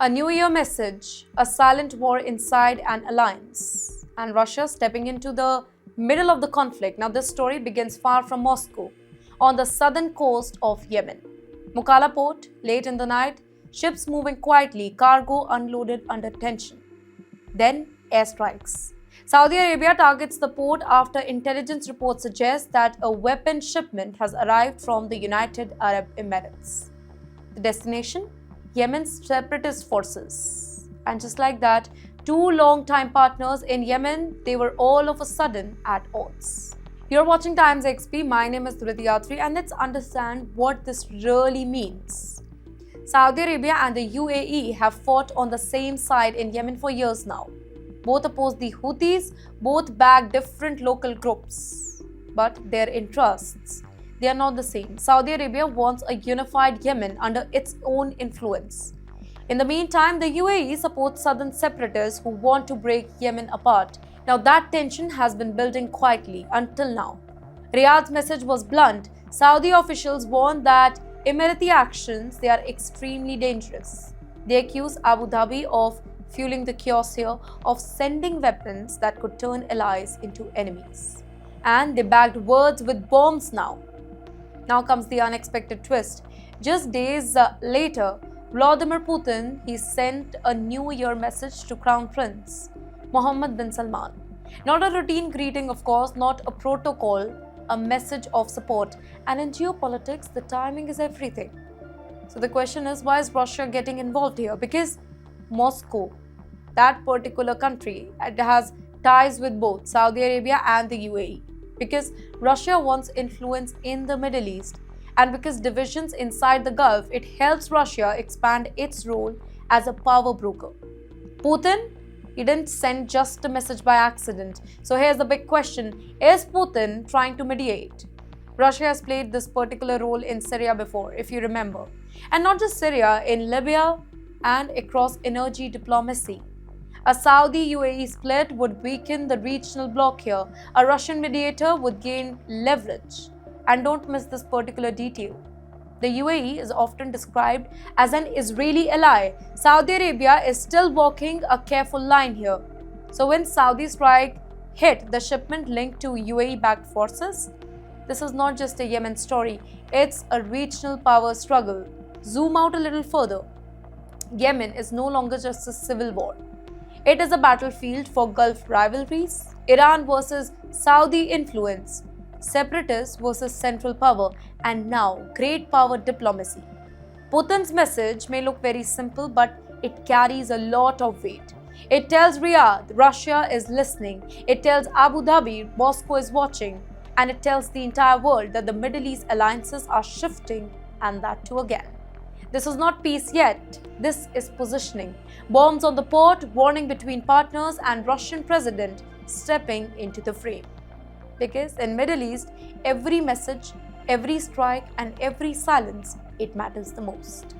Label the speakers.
Speaker 1: A New Year message, a silent war inside an alliance, and Russia stepping into the middle of the conflict. Now, this story begins far from Moscow, on the southern coast of Yemen. Mukalla port, late in the night, ships moving quietly, cargo unloaded under tension. Then, airstrikes. Saudi Arabia targets the port after intelligence reports suggest that a weapon shipment has arrived from the United Arab Emirates. The destination? Yemen's separatist forces. And just like that, two long-time partners in Yemen, they were all of a sudden at odds. You're watching TimesXP. My name is Yatri, and let's understand what this really means. Saudi Arabia and the UAE have fought on the same side in Yemen for years now. Both oppose the Houthis, both back different local groups. But their interests, they are not the same. Saudi Arabia wants a unified Yemen under its own influence. In the meantime, the UAE supports southern separatists who want to break Yemen apart. Now that tension has been building quietly until now. Riyadh's message was blunt. Saudi officials warned that Emirati actions, they are extremely dangerous. They accuse Abu Dhabi of fueling the chaos here, of sending weapons that could turn allies into enemies. And they backed words with bombs now. Now comes the unexpected twist. Just days later, Vladimir Putin, he sent a New Year message to Crown Prince Mohammed bin Salman. Not a routine greeting, of course, not a protocol, a message of support. And in geopolitics, the timing is everything. So the question is, why is Russia getting involved here? Because Moscow, that particular country, it has ties with both Saudi Arabia and the UAE. Because Russia wants influence in the Middle East, and because divisions inside the Gulf, it helps Russia expand its role as a power broker. Putin, he didn't send just a message by accident. So here's the big question. Is Putin trying to mediate? Russia has played this particular role in Syria before, if you remember. And not just Syria, in Libya and across energy diplomacy. A Saudi-UAE split would weaken the regional bloc here. A Russian mediator would gain leverage. And don't miss this particular detail. The UAE is often described as an Israeli ally. Saudi Arabia is still walking a careful line here. So when Saudi strike hit the shipment linked to UAE-backed forces, this is not just a Yemen story. It's a regional power struggle. Zoom out a little further. Yemen is no longer just a civil war. It is a battlefield for Gulf rivalries, Iran versus Saudi influence, separatists versus central power, and now great power diplomacy. Putin's message may look very simple, but it carries a lot of weight. It tells Riyadh, Russia is listening. It tells Abu Dhabi, Moscow is watching. And it tells the entire world that the Middle East alliances are shifting, and that too again. This is not peace yet. This is positioning. Bombs on the port, warning between partners, and Russian president stepping into the frame. Because in Middle East, every message, every strike, and every silence, it matters the most.